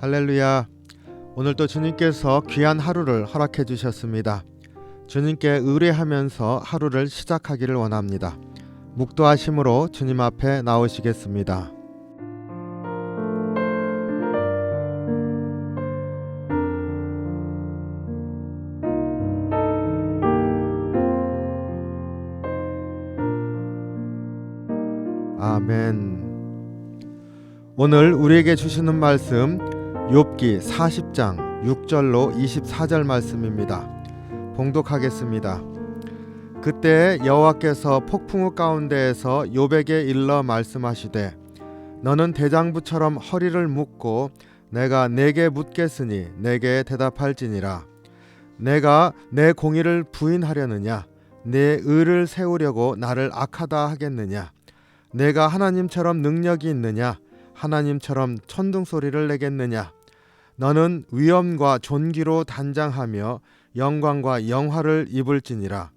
할렐루야. 오늘도 주님께서 귀한 하루를 허락해 주셨습니다. 주님께 의뢰하면서 하루를 시작하기를 원합니다. 묵도하심으로 주님 앞에 나오시겠습니다. 아멘. 오늘 우리에게 주시는 말씀 욥기 40장 6절로 24절 말씀입니다. 봉독하겠습니다. 그때 여호와께서 폭풍우 가운데에서 욥에게 일러 말씀하시되 너는 대장부처럼 허리를 묶고 내가 내게 묻겠으니 내게 대답할지니라. 내가 내 공의를 부인하려느냐 내 의를 세우려고 나를 악하다 하겠느냐. 내가 하나님처럼 능력이 있느냐 하나님처럼 천둥소리를 내겠느냐. 너는 위엄과 존귀로 단장하며 영광과 영화를 입을지니라.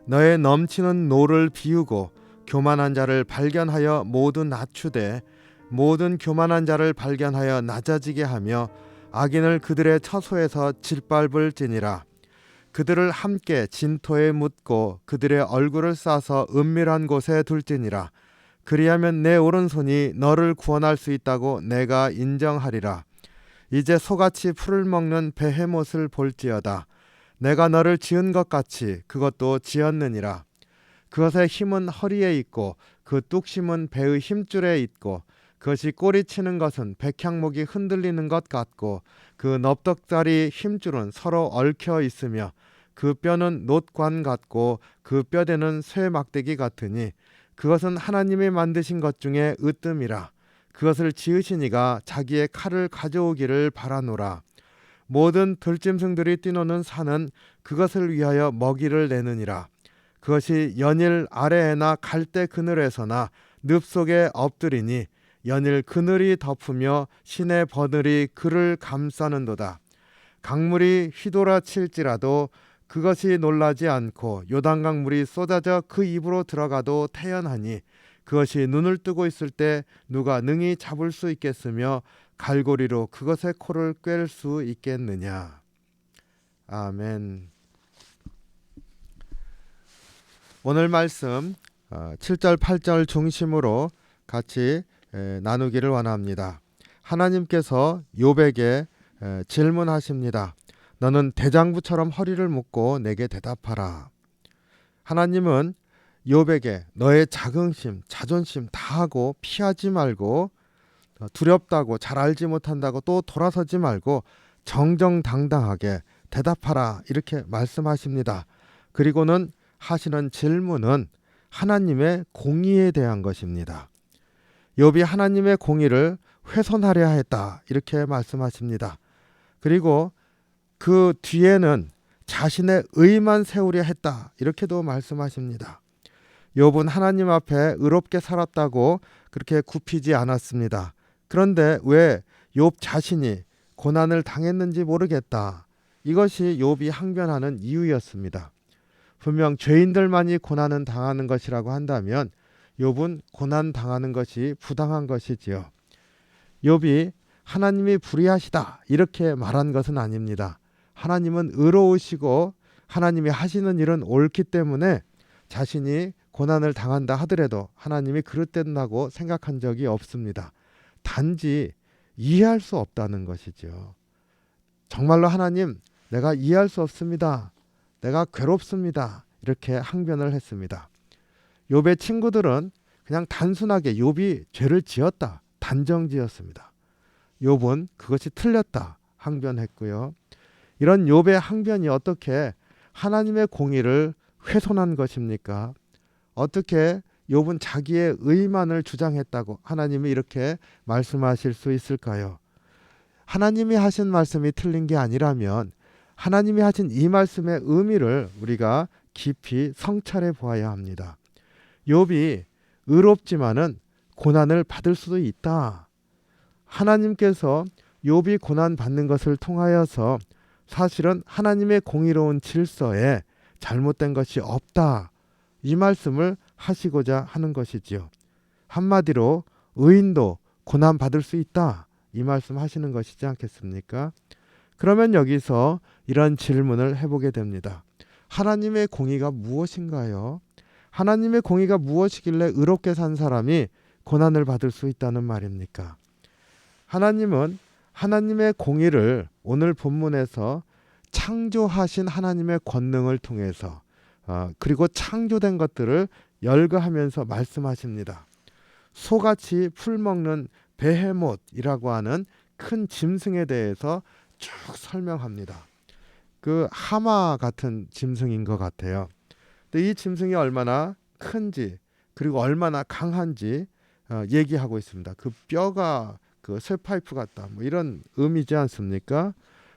너의 넘치는 노를 비우고 교만한 자를 발견하여 모두 낮추되 모든 교만한 자를 발견하여 낮아지게 하며 악인을 그들의 처소에서 짓밟을지니라. 그들을 함께 진토에 묻고 그들의 얼굴을 싸서 은밀한 곳에 둘지니라. 그리하면 내 오른손이 너를 구원할 수 있다고 내가 인정하리라. 이제 소같이 풀을 먹는 베헤못을 볼지어다. 내가 너를 지은 것 같이 그것도 지었느니라. 그것의 힘은 허리에 있고 그 뚝심은 배의 힘줄에 있고 그것이 꼬리치는 것은 백향목이 흔들리는 것 같고 그 넙덕다리 힘줄은 서로 얽혀 있으며 그 뼈는 놋관 같고 그 뼈대는 쇠 막대기 같으니 그것은 하나님이 만드신 것 중에 으뜸이라. 그것을 지으신 이가 자기의 칼을 가져오기를 바라노라. 모든 들짐승들이 뛰노는 산은 그것을 위하여 먹이를 내느니라. 그것이 연일 아래에나 갈대 그늘에서나 늪 속에 엎드리니 연일 그늘이 덮으며 신의 버들이 그를 감싸는도다. 강물이 휘돌아칠지라도 그것이 놀라지 않고 요단강 물이 쏟아져 그 입으로 들어가도 태연하니 그것이 눈을 뜨고 있을 때 누가 능히 잡을 수 있겠으며 갈고리로 그것의 코를 꿰를 수 있겠느냐. 아멘. 오늘 말씀 7절 8절 중심으로 같이 나누기를 원합니다. 하나님께서 욥에게 질문하십니다. 너는 대장부처럼 허리를 묶고 내게 대답하라. 하나님은 욥에게 너의 자긍심, 자존심 다하고 피하지 말고 두렵다고 잘 알지 못한다고 또 돌아서지 말고 정정당당하게 대답하라 이렇게 말씀하십니다. 그리고는 하시는 질문은 하나님의 공의에 대한 것입니다. 욥이 하나님의 공의를 훼손하려 했다 이렇게 말씀하십니다. 그리고 그 뒤에는 자신의 의만 세우려 했다 이렇게도 말씀하십니다. 욥은 하나님 앞에 의롭게 살았다고 그렇게 굽히지 않았습니다. 그런데 왜 욥 자신이 고난을 당했는지 모르겠다. 이것이 욥이 항변하는 이유였습니다. 분명 죄인들만이 고난은 당하는 것이라고 한다면 욥은 고난 당하는 것이 부당한 것이지요. 욥이 하나님이 불의하시다 이렇게 말한 것은 아닙니다. 하나님은 의로우시고 하나님이 하시는 일은 옳기 때문에 자신이 고난을 당한다 하더라도 하나님이 그릇된다고 생각한 적이 없습니다. 단지 이해할 수 없다는 것이죠. 정말로 하나님 내가 이해할 수 없습니다. 내가 괴롭습니다. 이렇게 항변을 했습니다. 욥의 친구들은 그냥 단순하게 욥이 죄를 지었다 단정지었습니다. 욥은 그것이 틀렸다 항변했고요. 이런 욥의 항변이 어떻게 하나님의 공의를 훼손한 것입니까? 어떻게 욥은 자기의 의만을 주장했다고 하나님이 이렇게 말씀하실 수 있을까요? 하나님이 하신 말씀이 틀린 게 아니라면 하나님이 하신 이 말씀의 의미를 우리가 깊이 성찰해 보아야 합니다. 욥이 의롭지만은 고난을 받을 수도 있다. 하나님께서 욥이 고난 받는 것을 통하여서 사실은 하나님의 공의로운 질서에 잘못된 것이 없다. 이 말씀을 하시고자 하는 것이지요. 한마디로 의인도 고난 받을 수 있다. 이 말씀 하시는 것이지 않겠습니까? 그러면 여기서 이런 질문을 해보게 됩니다. 하나님의 공의가 무엇인가요? 하나님의 공의가 무엇이길래 의롭게 산 사람이 고난을 받을 수 있다는 말입니까? 하나님은 하나님의 공의를 오늘 본문에서 창조하신 하나님의 권능을 통해서 그리고 창조된 것들을 열거하면서 말씀하십니다. 소같이 풀 먹는 베헤못이라고 하는 큰 짐승에 대해서 쭉 설명합니다. 그 하마 같은 짐승인 것 같아요. 근데 이 짐승이 얼마나 큰지 그리고 얼마나 강한지 얘기하고 있습니다. 그 뼈가 그 쇠파이프 같다, 뭐 이런 의미지 않습니까?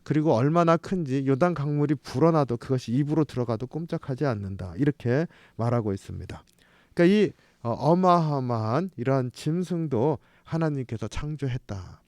그리고 얼마나 큰지 요단 강물이 불어나도 그것이 입으로 들어가도 꼼짝하지 않는다, 이렇게 말하고 있습니다. 그러니까 이 어마어마한 이러한 짐승도 하나님께서 창조했다.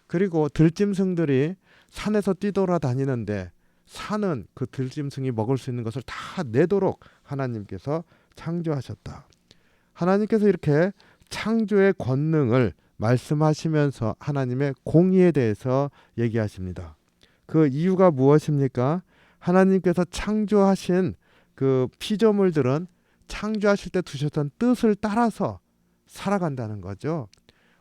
그리고 들짐승들이 산에서 뛰돌아다니는데 산은 그 들짐승이 먹을 수 있는 것을 다 내도록 하나님께서 창조하셨다. 하나님께서 이렇게 창조의 권능을 말씀하시면서 하나님의 공의에 대해서 얘기하십니다. 그 이유가 무엇입니까? 하나님께서 창조하신 그 피조물들은 창조하실 때 두셨던 뜻을 따라서 살아간다는 거죠.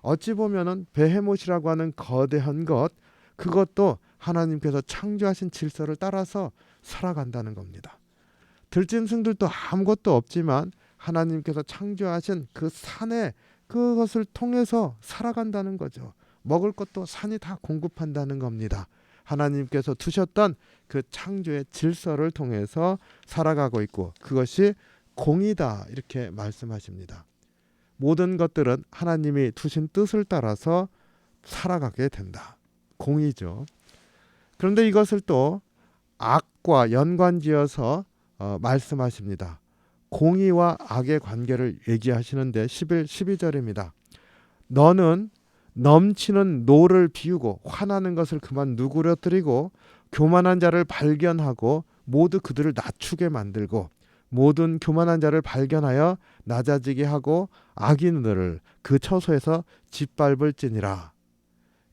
어찌 보면은 베헤못이라고 하는 거대한 것, 그것도 하나님께서 창조하신 질서를 따라서 살아간다는 겁니다. 들짐승들도 아무것도 없지만 하나님께서 창조하신 그 산에 그것을 통해서 살아간다는 거죠. 먹을 것도 산이 다 공급한다는 겁니다. 하나님께서 두셨던 그 창조의 질서를 통해서 살아가고 있고 그것이 공이다, 이렇게 말씀하십니다. 모든 것들은 하나님이 두신 뜻을 따라서 살아가게 된다. 공이죠. 그런데 이것을 또 악과 연관지어서 말씀하십니다. 공의와 악의 관계를 얘기하시는데 12절입니다. 너는 넘치는 노를 비우고 화나는 것을 그만 누그러뜨리고 교만한 자를 발견하고 모두 그들을 낮추게 만들고 모든 교만한 자를 발견하여 낮아지게 하고 악인들을 그 처소에서 짓밟을지니라.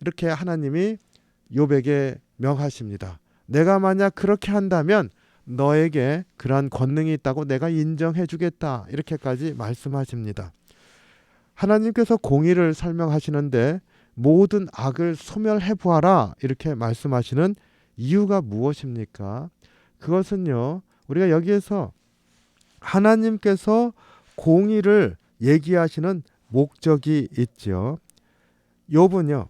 이렇게 하나님이 욥에게 명하십니다. 내가 만약 그렇게 한다면 너에게 그러한 권능이 있다고 내가 인정해 주겠다, 이렇게까지 말씀하십니다. 하나님께서 공의를 설명하시는데 모든 악을 소멸해 보아라, 이렇게 말씀하시는 이유가 무엇입니까? 그것은요, 우리가 여기에서 하나님께서 공의를 얘기하시는 목적이 있죠. 욥은요,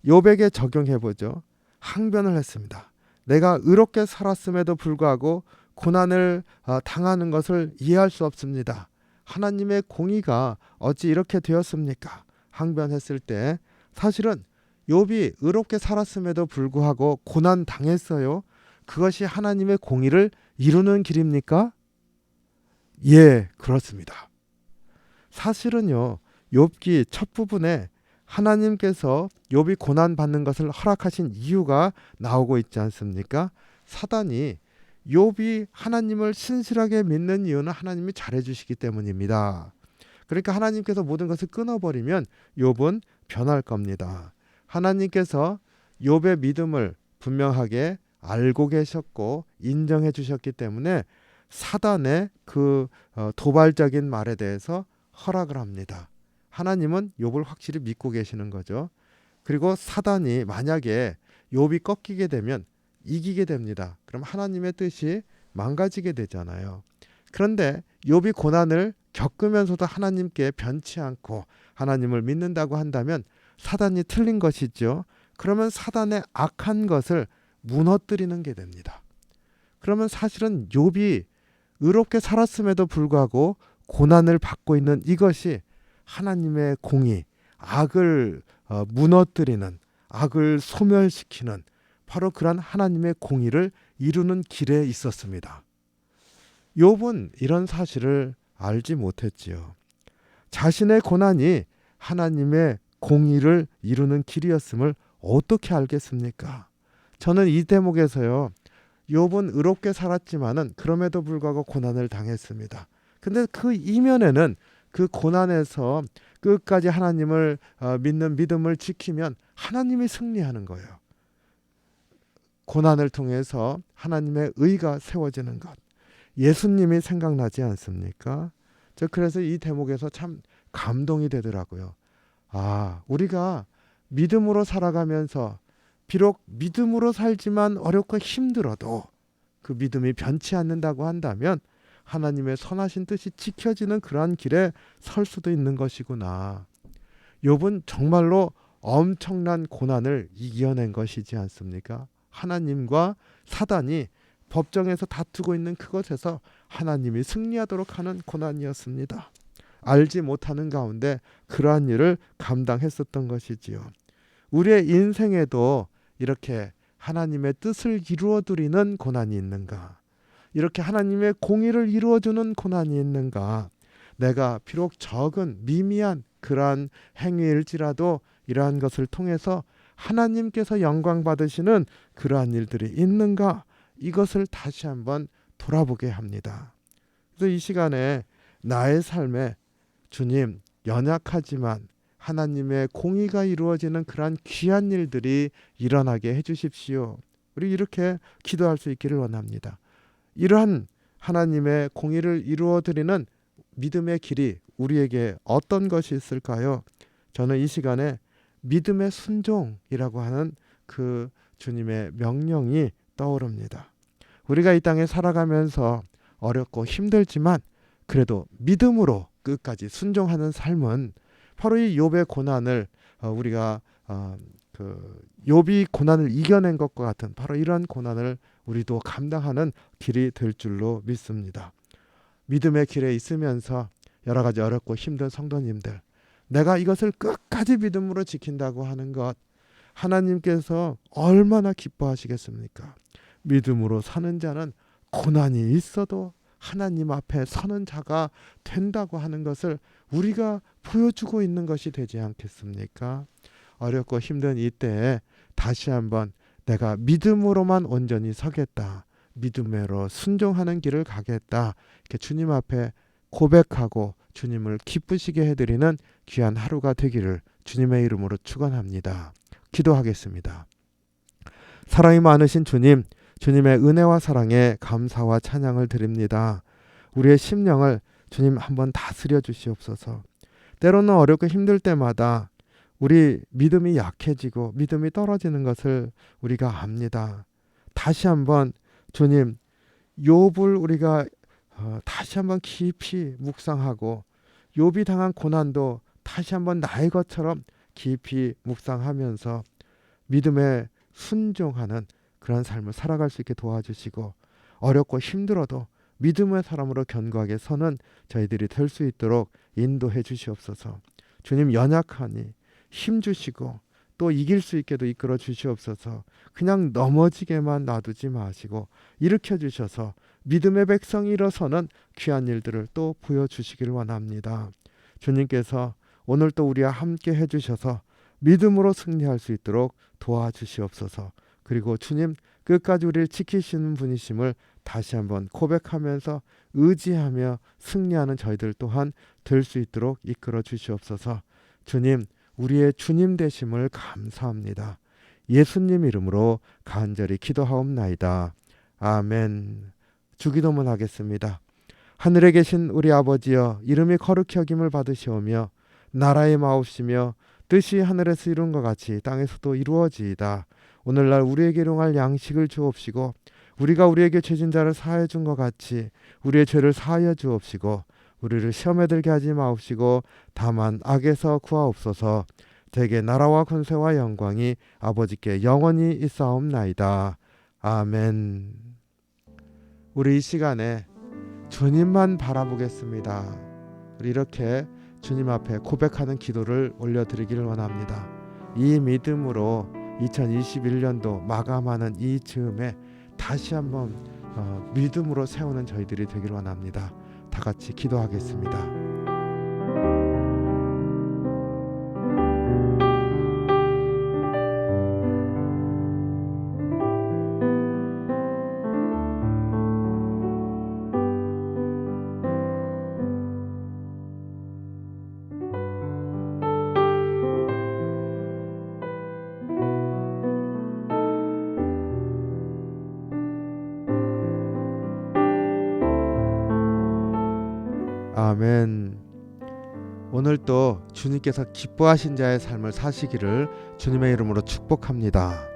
욥에게 적용해 보죠. 항변을 했습니다. 내가 의롭게 살았음에도 불구하고 고난을 당하는 것을 이해할 수 없습니다. 하나님의 공의가 어찌 이렇게 되었습니까? 항변했을 때 사실은 욥이 의롭게 살았음에도 불구하고 고난 당했어요. 그것이 하나님의 공의를 이루는 길입니까? 예, 그렇습니다. 사실은요, 욥기 첫 부분에 하나님께서 욥이 고난 받는 것을 허락하신 이유가 나오고 있지 않습니까? 사단이 욥이 하나님을 신실하게 믿는 이유는 하나님이 잘해주시기 때문입니다. 그러니까 하나님께서 모든 것을 끊어버리면 욥은 변할 겁니다. 하나님께서 욥의 믿음을 분명하게 알고 계셨고 인정해 주셨기 때문에 사단의 그 도발적인 말에 대해서 허락을 합니다. 하나님은 욥을 확실히 믿고 계시는 거죠. 그리고 사단이 만약에 욥이 꺾이게 되면 이기게 됩니다. 그럼 하나님의 뜻이 망가지게 되잖아요. 그런데 욥이 고난을 겪으면서도 하나님께 변치 않고 하나님을 믿는다고 한다면 사단이 틀린 것이죠. 그러면 사단의 악한 것을 무너뜨리는 게 됩니다. 그러면 사실은 욥이 의롭게 살았음에도 불구하고 고난을 받고 있는 이것이 하나님의 공의, 악을 무너뜨리는, 악을 소멸시키는 바로 그런 하나님의 공의를 이루는 길에 있었습니다. 욥은 이런 사실을 알지 못했지요. 자신의 고난이 하나님의 공의를 이루는 길이었음을 어떻게 알겠습니까? 저는 이 대목에서요, 욥은 의롭게 살았지만은 그럼에도 불구하고 고난을 당했습니다. 근데 그 이면에는 그 고난에서 끝까지 하나님을 믿는 믿음을 지키면 하나님이 승리하는 거예요. 고난을 통해서 하나님의 의가 세워지는 것. 예수님이 생각나지 않습니까? 저 그래서 이 대목에서 참 감동이 되더라고요. 우리가 믿음으로 살아가면서 비록 믿음으로 살지만 어렵고 힘들어도 그 믿음이 변치 않는다고 한다면 하나님의 선하신 뜻이 지켜지는 그러한 길에 설 수도 있는 것이구나. 욥은 정말로 엄청난 고난을 이겨낸 것이지 않습니까? 하나님과 사단이 법정에서 다투고 있는 그것에서 하나님이 승리하도록 하는 고난이었습니다. 알지 못하는 가운데 그러한 일을 감당했었던 것이지요. 우리의 인생에도 이렇게 하나님의 뜻을 이루어드리는 고난이 있는가? 이렇게 하나님의 공의를 이루어주는 고난이 있는가? 내가 비록 적은 미미한 그러한 행위일지라도 이러한 것을 통해서 하나님께서 영광 받으시는 그러한 일들이 있는가? 이것을 다시 한번 돌아보게 합니다. 그래서 이 시간에 나의 삶에 주님, 연약하지만 하나님의 공의가 이루어지는 그러한 귀한 일들이 일어나게 해주십시오. 우리 이렇게 기도할 수 있기를 원합니다. 이러한 하나님의 공의를 이루어드리는 믿음의 길이 우리에게 어떤 것이 있을까요? 저는 이 시간에 믿음의 순종이라고 하는 그 주님의 명령이 떠오릅니다. 우리가 이 땅에 살아가면서 어렵고 힘들지만 그래도 믿음으로 끝까지 순종하는 삶은 바로 이 욥의 고난을 우리가 욥이 고난을 이겨낸 것과 같은 바로 이러한 고난을 우리도 감당하는 길이 될 줄로 믿습니다. 믿음의 길에 있으면서 여러 가지 어렵고 힘든 성도님들, 내가 이것을 끝까지 믿음으로 지킨다고 하는 것, 하나님께서 얼마나 기뻐하시겠습니까? 믿음으로 사는 자는 고난이 있어도 하나님 앞에 서는 자가 된다고 하는 것을 우리가 보여주고 있는 것이 되지 않겠습니까? 어렵고 힘든 이때에 다시 한번 내가 믿음으로만 온전히 서겠다. 믿음으로 순종하는 길을 가겠다. 이렇게 주님 앞에 고백하고 주님을 기쁘시게 해드리는 귀한 하루가 되기를 주님의 이름으로 축원합니다. 기도하겠습니다. 사랑이 많으신 주님, 주님의 은혜와 사랑에 감사와 찬양을 드립니다. 우리의 심령을 주님 한번 다스려 주시옵소서. 때로는 어렵고 힘들 때마다 우리 믿음이 약해지고 믿음이 떨어지는 것을 우리가 압니다. 다시 한번 주님, 욥을 우리가 다시 한번 깊이 묵상하고 욥이 당한 고난도 다시 한번 나의 것처럼 깊이 묵상하면서 믿음에 순종하는 그런 삶을 살아갈 수 있게 도와주시고 어렵고 힘들어도 믿음의 사람으로 견고하게 서는 저희들이 될 수 있도록 인도해 주시옵소서. 주님, 연약하니 힘 주시고 또 이길 수 있게도 이끌어 주시옵소서. 그냥 넘어지게만 놔두지 마시고 일으켜 주셔서 믿음의 백성이 일어서는 귀한 일들을 또 보여주시기를 원합니다. 주님께서 오늘 또 우리와 함께 해주셔서 믿음으로 승리할 수 있도록 도와주시옵소서. 그리고 주님, 끝까지 우리를 지키시는 분이심을 다시 한번 고백하면서 의지하며 승리하는 저희들 또한 될 수 있도록 이끌어 주시옵소서. 주님, 우리의 주님 되심을 감사합니다. 예수님 이름으로 간절히 기도하옵나이다. 아멘. 주기도문 하겠습니다. 하늘에 계신 우리 아버지여, 이름이 거룩히 여김을 받으시오며 나라의 마옵시며 뜻이 하늘에서 이룬 것 같이 땅에서도 이루어지이다. 오늘날 우리에게 일용할 양식을 주옵시고 우리가 우리에게 죄진 자를 사하여 준 것 같이 우리의 죄를 사하여 주옵시고 우리를 시험에 들게 하지 마옵시고 다만 악에서 구하옵소서. 대개 나라와 권세와 영광이 아버지께 영원히 있사옵나이다. 아멘. 우리 이 시간에 주님만 바라보겠습니다. 우리 이렇게 주님 앞에 고백하는 기도를 올려드리기를 원합니다. 이 믿음으로 2021년도 마감하는 이 즈음에 다시 한번 믿음으로 세우는 저희들이 되기를 원합니다. 다 같이 기도하겠습니다. 아멘. 오늘도 주님께서 기뻐하신 자의 삶을 사시기를 주님의 이름으로 축복합니다.